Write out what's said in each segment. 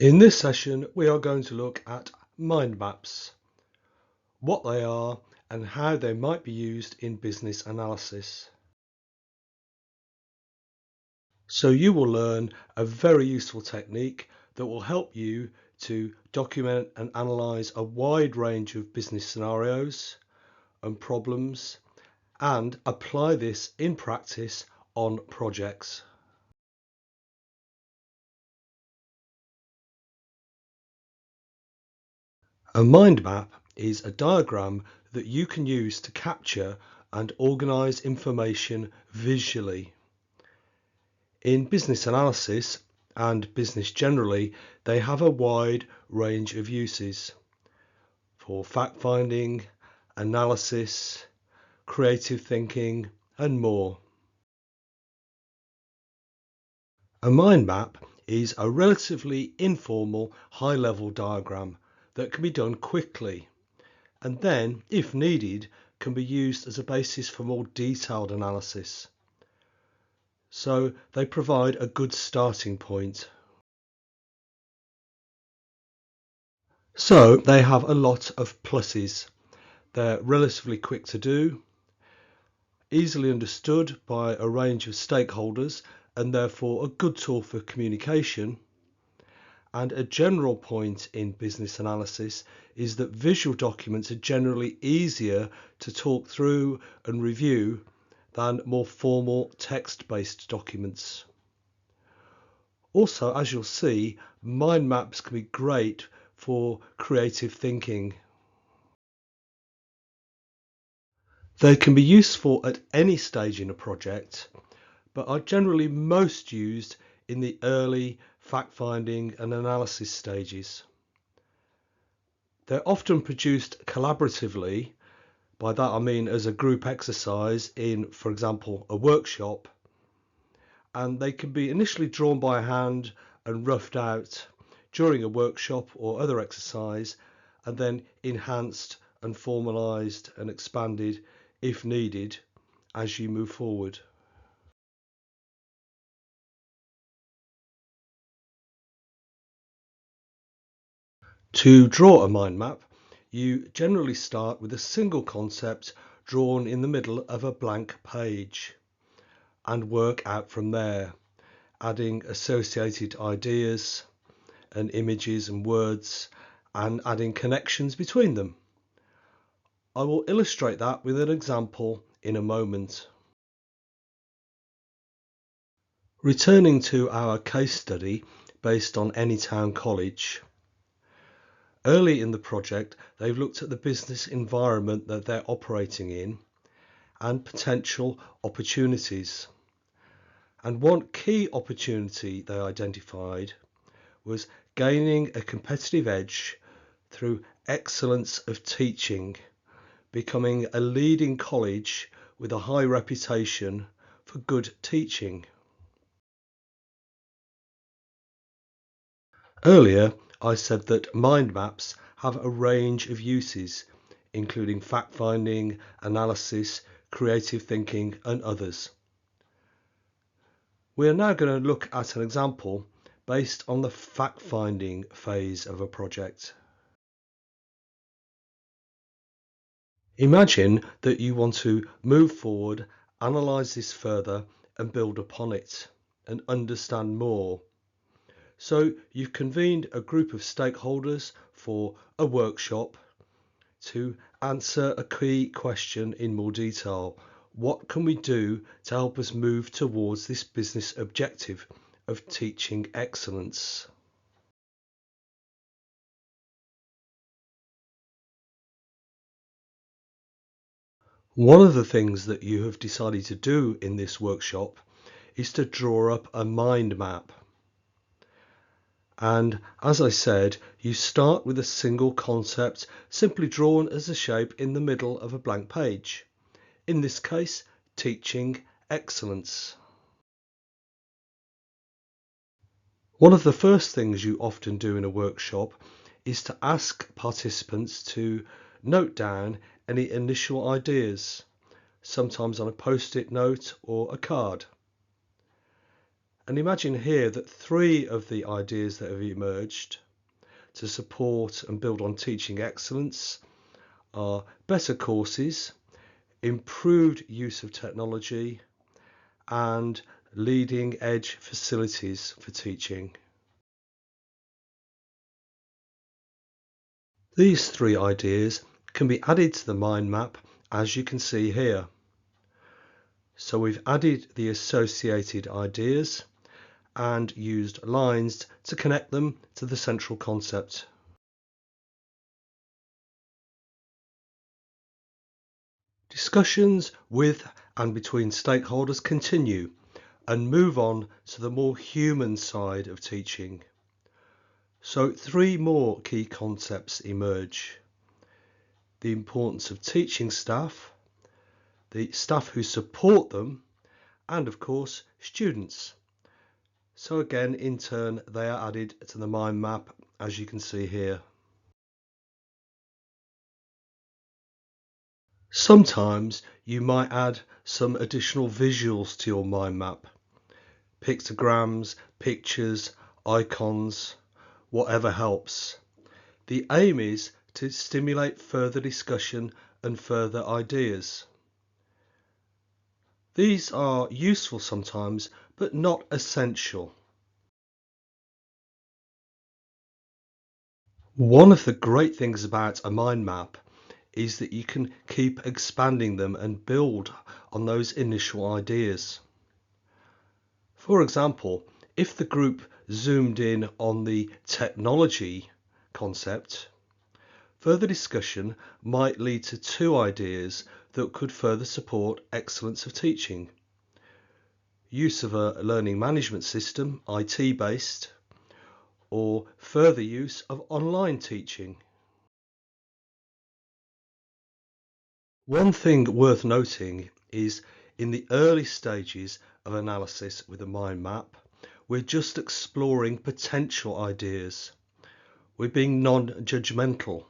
In this session, we are going to look at mind maps, what they are and how they might be used in business analysis. So you will learn a very useful technique that will help you to document and analyse a wide range of business scenarios and problems and apply this in practice on projects. A mind map is a diagram that you can use to capture and organise information visually. In business analysis and business generally, they have a wide range of uses for fact-finding, analysis, creative thinking, and more. A mind map is a relatively informal high-level diagram that can be done quickly and then, if needed, can be used as a basis for more detailed analysis. So they provide a good starting point. So they have a lot of pluses. They're relatively quick to do, easily understood by a range of stakeholders and therefore a good tool for communication. And a general point in business analysis is that visual documents are generally easier to talk through and review than more formal text-based documents. Also, as you'll see, mind maps can be great for creative thinking. They can be useful at any stage in a project, but are generally most used in the early fact-finding and analysis stages. They're often produced collaboratively. By that I mean as a group exercise in, for example, a workshop, and they can be initially drawn by hand and roughed out during a workshop or other exercise, and then enhanced and formalized and expanded if needed as you move forward. To draw a mind map, you generally start with a single concept drawn in the middle of a blank page and work out from there, adding associated ideas and images and words and adding connections between them. I will illustrate that with an example in a moment. Returning to our case study based on Anytown College. Early in the project, they've looked at the business environment that they're operating in and potential opportunities. And one key opportunity they identified was gaining a competitive edge through excellence of teaching, becoming a leading college with a high reputation for good teaching. Earlier, I said that mind maps have a range of uses, including fact-finding, analysis, creative thinking, and others. We are now going to look at an example based on the fact-finding phase of a project. Imagine that you want to move forward, analyse this further, and build upon it, and understand more. So you've convened a group of stakeholders for a workshop to answer a key question in more detail. What can we do to help us move towards this business objective of teaching excellence? One of the things that you have decided to do in this workshop is to draw up a mind map. And as I said, you start with a single concept simply drawn as a shape in the middle of a blank page. In this case, teaching excellence. One of the first things you often do in a workshop is to ask participants to note down any initial ideas, sometimes on a post-it note or a card. And imagine here that 3 of the ideas that have emerged to support and build on teaching excellence are better courses, improved use of technology, and leading edge facilities for teaching. These 3 ideas can be added to the mind map, as you can see here. So we've added the associated ideas and used lines to connect them to the central concept. Discussions with and between stakeholders continue and move on to the more human side of teaching. So 3 more key concepts emerge: the importance of teaching staff, the staff who support them, and of course students. So again, in turn, they are added to the mind map, as you can see here. Sometimes you might add some additional visuals to your mind map: pictograms, pictures, icons, whatever helps. The aim is to stimulate further discussion and further ideas. These are useful sometimes, but not essential. One of the great things about a mind map is that you can keep expanding them and build on those initial ideas. For example, if the group zoomed in on the technology concept, further discussion might lead to 2 ideas that could further support excellence of teaching: use of a learning management system, IT based, or further use of online teaching. One thing worth noting is in the early stages of analysis with a mind map, we're just exploring potential ideas. We're being non-judgmental.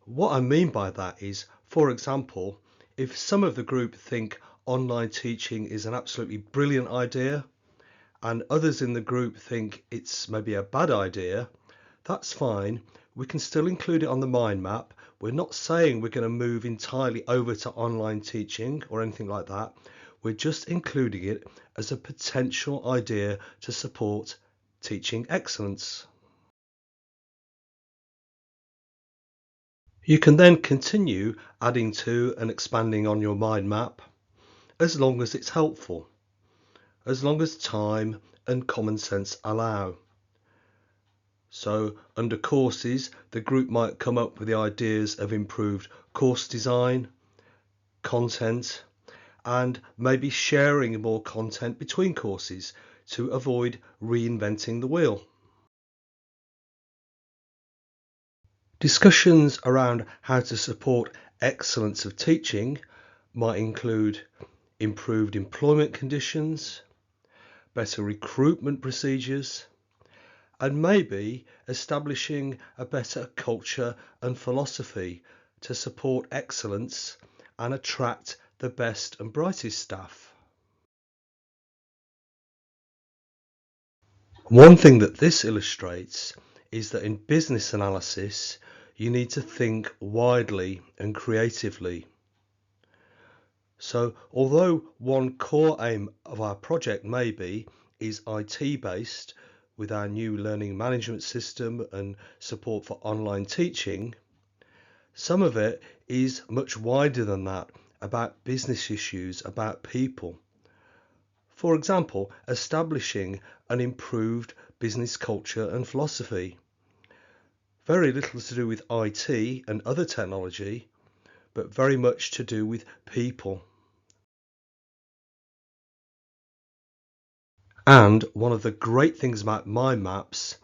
What I mean by that is, for example, if some of the group think online teaching is an absolutely brilliant idea and others in the group think it's maybe a bad idea, that's fine. We can still include it on the mind map. We're not saying we're going to move entirely over to online teaching or anything like that. We're just including it as a potential idea to support teaching excellence. You can then continue adding to and expanding on your mind map as long as it's helpful, as long as time and common sense allow. So under courses, the group might come up with the ideas of improved course design, content, and maybe sharing more content between courses to avoid reinventing the wheel. Discussions around how to support excellence of teaching might include improved employment conditions, better recruitment procedures, and maybe establishing a better culture and philosophy to support excellence and attract the best and brightest staff. One thing that this illustrates is that in business analysis, you need to think widely and creatively. So although one core aim of our project maybe is IT based, with our new learning management system and support for online teaching, some of it is much wider than that, about business issues, about people. For example, establishing an improved business culture and philosophy. Very little to do with IT and other technology, but very much to do with people. And one of the great things about mind maps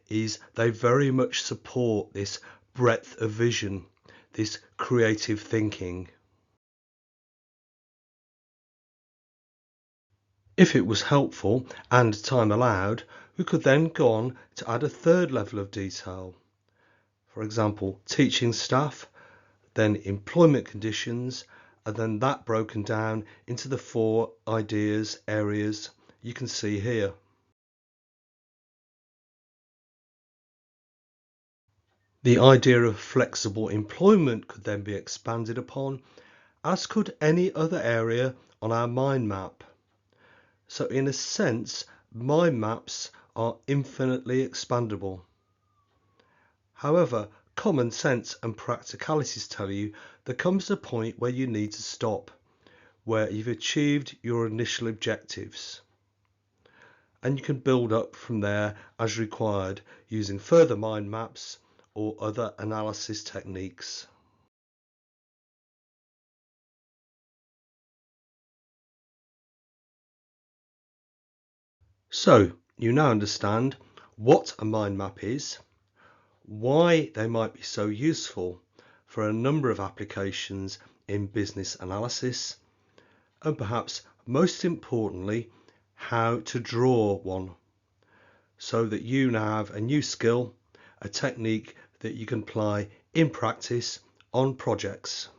is they very much support this breadth of vision, this creative thinking. If it was helpful and time allowed, we could then go on to add a 3rd level of detail. For example, teaching staff, then employment conditions, and then that broken down into the 4 ideas, areas you can see here. The idea of flexible employment could then be expanded upon, as could any other area on our mind map. So in a sense, mind maps are infinitely expandable. However, common sense and practicalities tell you there comes a point where you need to stop, where you've achieved your initial objectives. And you can build up from there as required using further mind maps or other analysis techniques. So you now understand what a mind map is, why they might be so useful for a number of applications in business analysis, and perhaps most importantly, how to draw one, so that you now have a new skill, a technique that you can apply in practice on projects.